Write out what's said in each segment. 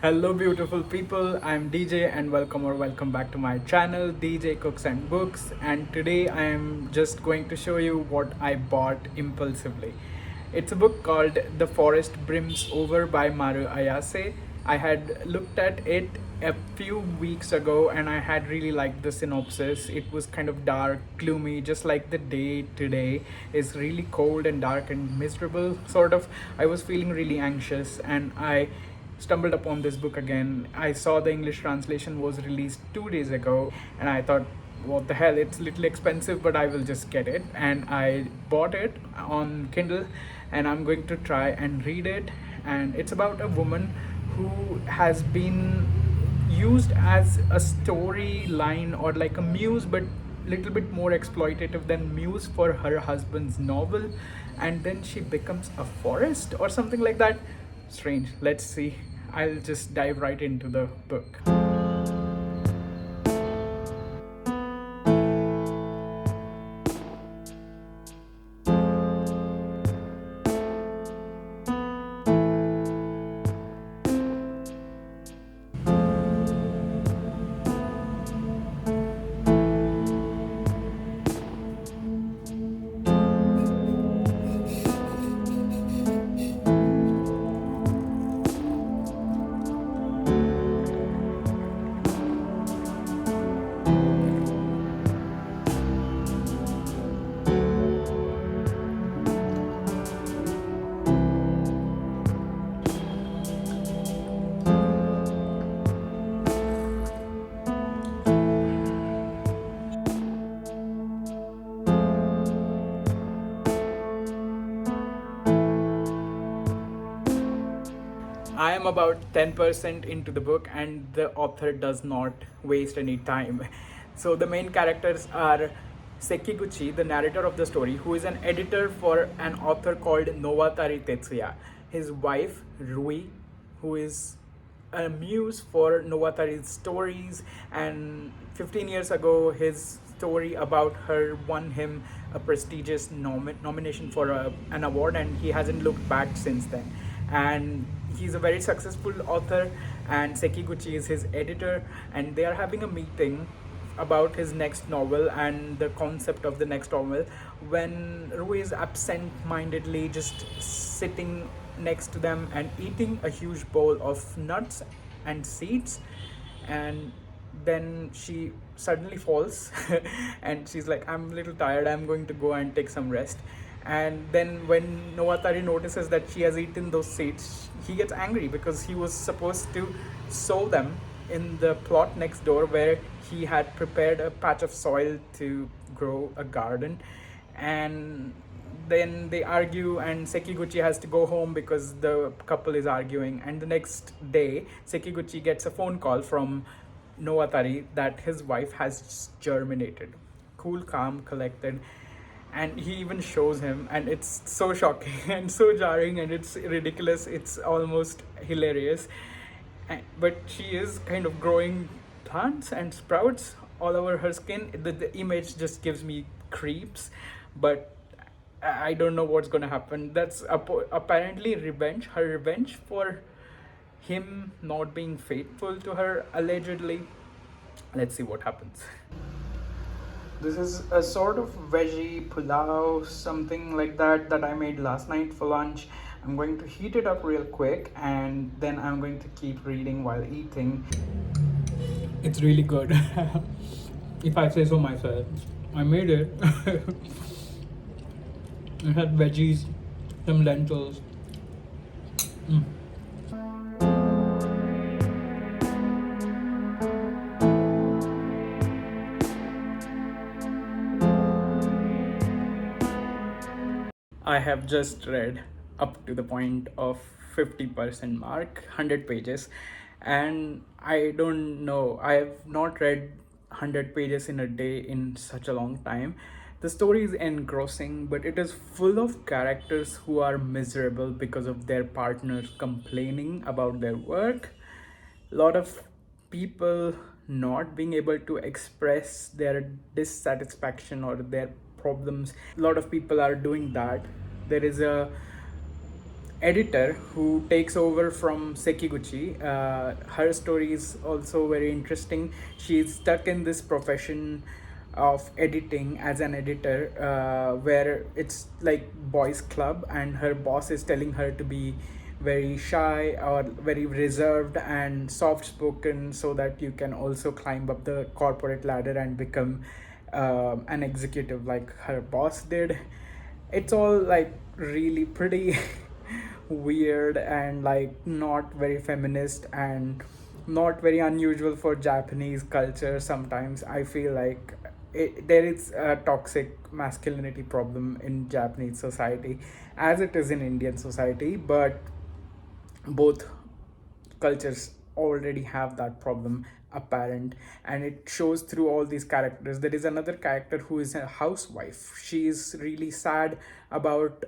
Hello, beautiful people. I'm DJ, and welcome back to my channel, DJ Cooks and Books. And today I am just going to show you what I bought impulsively. It's a book called The Forest Brims Over by Maru Ayase. I had looked at it a few weeks ago and I had really liked the synopsis. It was kind of dark, gloomy, just like the day today is really cold and dark and miserable, sort of. I was feeling really anxious and I stumbled upon this book again. I saw the English translation was released 2 days ago, and I thought, what the hell, it's a little expensive, but I will just get it. And I bought it on Kindle, and I'm going to try and read it. And it's about a woman who has been used as a storyline or like a muse, but little bit more exploitative than muse for her husband's novel, and then she becomes a forest or something like that. Strange. Let's see. I'll just dive right into the book. I am about 10% into the book, and the author does not waste any time. So, the main characters are Sekiguchi, the narrator of the story, who is an editor for an author called Nowatari Tetsuya. His wife, Rui, who is a muse for Nowatari's stories, and 15 years ago, his story about her won him a prestigious nomination for an award, and he hasn't looked back since then. And he's a very successful author, and Sekiguchi is his editor, and they are having a meeting about his next novel and the concept of the next novel when Rui is absent-mindedly just sitting next to them and eating a huge bowl of nuts and seeds. And then she suddenly falls and she's like, I'm a little tired, I'm going to go and take some rest. And then when Nowatari notices that she has eaten those seeds, he gets angry because he was supposed to sow them in the plot next door where he had prepared a patch of soil to grow a garden. And then they argue, and Sekiguchi has to go home because the couple is arguing. And the next day, Sekiguchi gets a phone call from Nowatari that his wife has germinated. Cool, calm, collected. And he even shows him, and it's so shocking and so jarring, and it's ridiculous. It's almost hilarious. But she is kind of growing plants and sprouts all over her skin. The image just gives me creeps, but I don't know what's going to happen. That's apparently revenge, her revenge for him not being faithful to her, allegedly. Let's see what happens. This is a sort of veggie pulao, something like that I made last night for lunch. I'm going to heat it up real quick, and then I'm going to keep reading while eating. It's really good. If I say so myself. I made it. It had veggies, some lentils. I have just read up to the point of 50% mark, 100 pages, and I don't know, I have not read 100 pages in a day in such a long time. The story is engrossing, but it is full of characters who are miserable because of their partners complaining about their work. A lot of people not being able to express their dissatisfaction or their problems. A lot of people are doing that. There is a editor who takes over from Sekiguchi. Her story is also very interesting. She's stuck in this profession of editing as an editor, where it's like boys club, and her boss is telling her to be very shy or very reserved and soft spoken, so that you can also climb up the corporate ladder and become an executive like her boss did. It's all like really pretty weird and like not very feminist and not very unusual for Japanese culture. Sometimes I feel like there is a toxic masculinity problem in Japanese society as it is in Indian society, but both cultures already have that problem apparent, and it shows through all these characters. There is another character who is a housewife. She is really sad about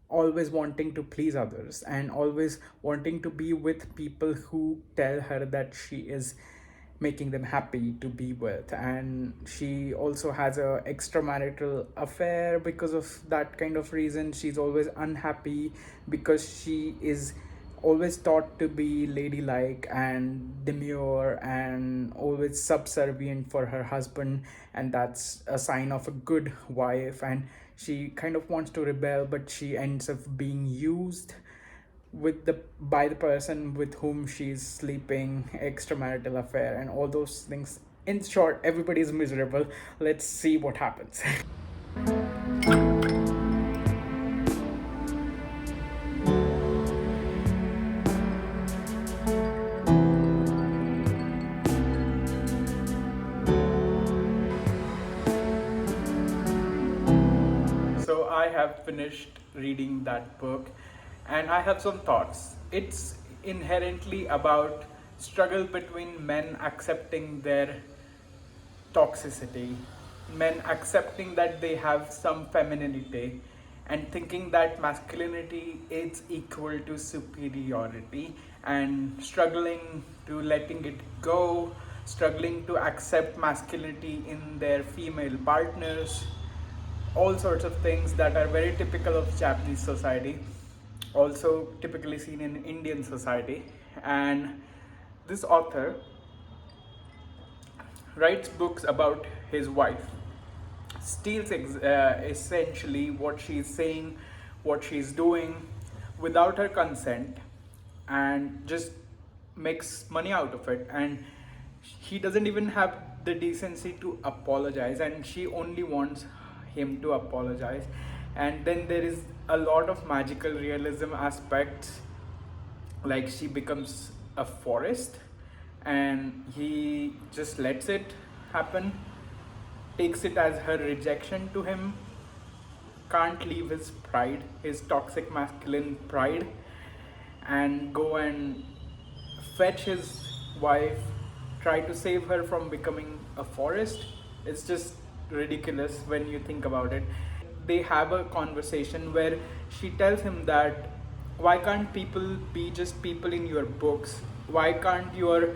always wanting to please others and always wanting to be with people who tell her that she is making them happy to be with, and she also has a extramarital affair because of that kind of reason. She's always unhappy because she is always taught to be ladylike and demure and always subservient for her husband, and that's a sign of a good wife. And she kind of wants to rebel, but she ends up being used with the by the person with whom she's sleeping, extramarital affair and all those things. In short, everybody is miserable. Let's see what happens. So I have finished reading that book and I have some thoughts. It's inherently about struggle between men accepting their toxicity, men accepting that they have some femininity and thinking that masculinity is equal to superiority, and struggling to letting it go, struggling to accept masculinity in their female partners, all sorts of things that are very typical of Japanese society, also typically seen in Indian society. And this author writes books about his wife, steals essentially what she's saying, what she's doing without her consent, and just makes money out of it. And he doesn't even have the decency to apologize, and she only wants him to apologize. And then there is a lot of magical realism aspects, like she becomes a forest and he just lets it happen, takes it as her rejection to him, can't leave his pride, his toxic masculine pride, and go and fetch his wife, try to save her from becoming a forest. It's just ridiculous when you think about it. They have a conversation where she tells him that why can't people be just people in your books? Why can't your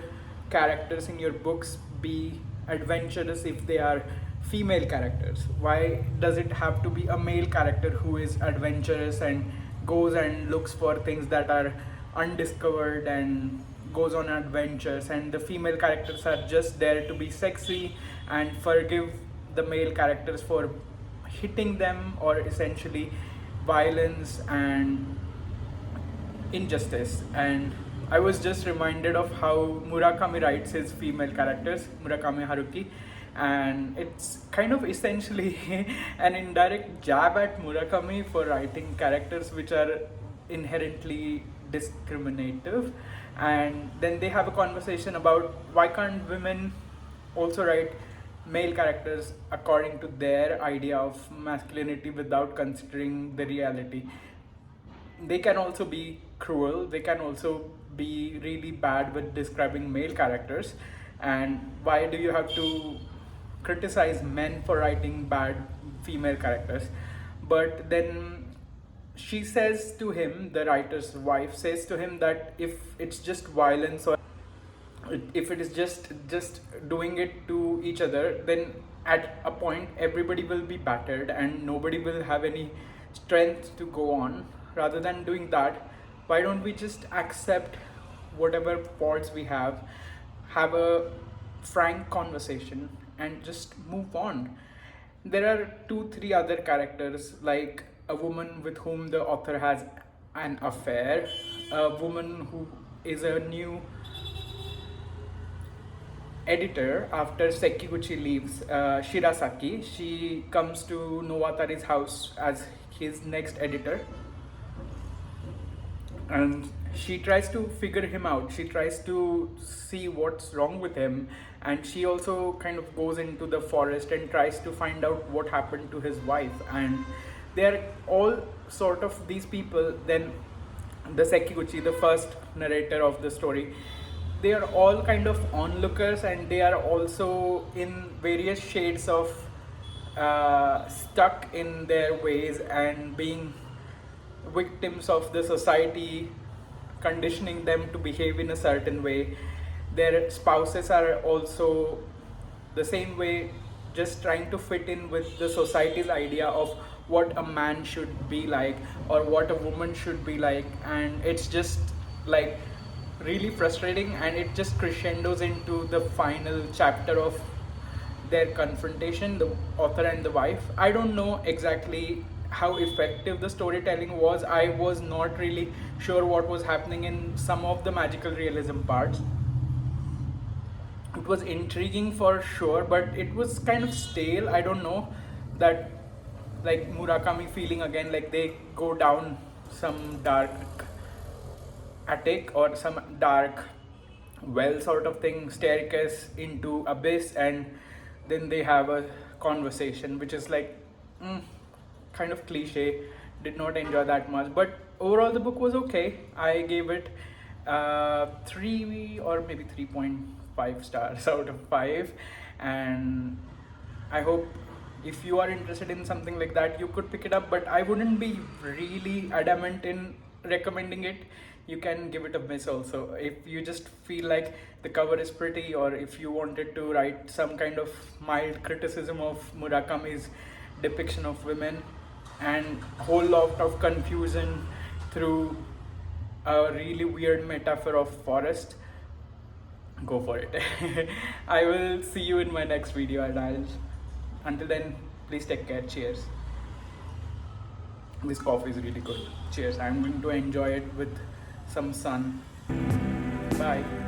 characters in your books be adventurous if they are female characters? Why does it have to be a male character who is adventurous and goes and looks for things that are undiscovered and goes on adventures, and the female characters are just there to be sexy and forgive the male characters for hitting them, or essentially violence and injustice? And I was just reminded of how Murakami writes his female characters, Murakami Haruki, and it's kind of essentially an indirect jab at Murakami for writing characters which are inherently discriminative. And then they have a conversation about why can't women also write male characters according to their idea of masculinity without considering the reality. They can also be cruel, they can also be really bad with describing male characters. And why do you have to criticize men for writing bad female characters? But then she says to him, the writer's wife says to him, that if it's just violence, or if it is just doing it to each other, then at a point everybody will be battered and nobody will have any strength to go on. rather than doing that, why don't we just accept whatever faults we have a frank conversation, and just move on? There are two, three other characters, like a woman with whom the author has an affair, a woman who is a new editor after Sekiguchi leaves, Shirasaki. She comes to Nowatari's house as his next editor, and she tries to figure him out. She tries to see what's wrong with him, and she also kind of goes into the forest and tries to find out what happened to his wife. And they're all sort of these people. Then the Sekiguchi, the first narrator of the story, they are all kind of onlookers, and they are also in various shades of stuck in their ways and being victims of the society conditioning them to behave in a certain way. Their spouses are also the same way, just trying to fit in with the society's idea of what a man should be like or what a woman should be like. And it's just like really frustrating, and it just crescendos into the final chapter of their confrontation, the author and the wife. I don't know exactly how effective the storytelling was. I was not really sure what was happening in some of the magical realism parts. It was intriguing for sure, but it was kind of stale. I don't know, that like Murakami feeling again, like they go down some dark attic or some dark well sort of thing, staircase into abyss, and then they have a conversation, which is like kind of cliche. Did not enjoy that much, but overall the book was okay. I gave it 3 or maybe 3.5 stars out of 5. And I hope if you are interested in something like that, you could pick it up, but I wouldn't be really adamant in recommending it. You can give it a miss also if you just feel like the cover is pretty, or if you wanted to write some kind of mild criticism of Murakami's depiction of women and whole lot of confusion through a really weird metaphor of forest. Go for it. I will see you in my next video, and until then, please take care. Cheers. This coffee is really good. Cheers. I'm going to enjoy it with some sun. Bye.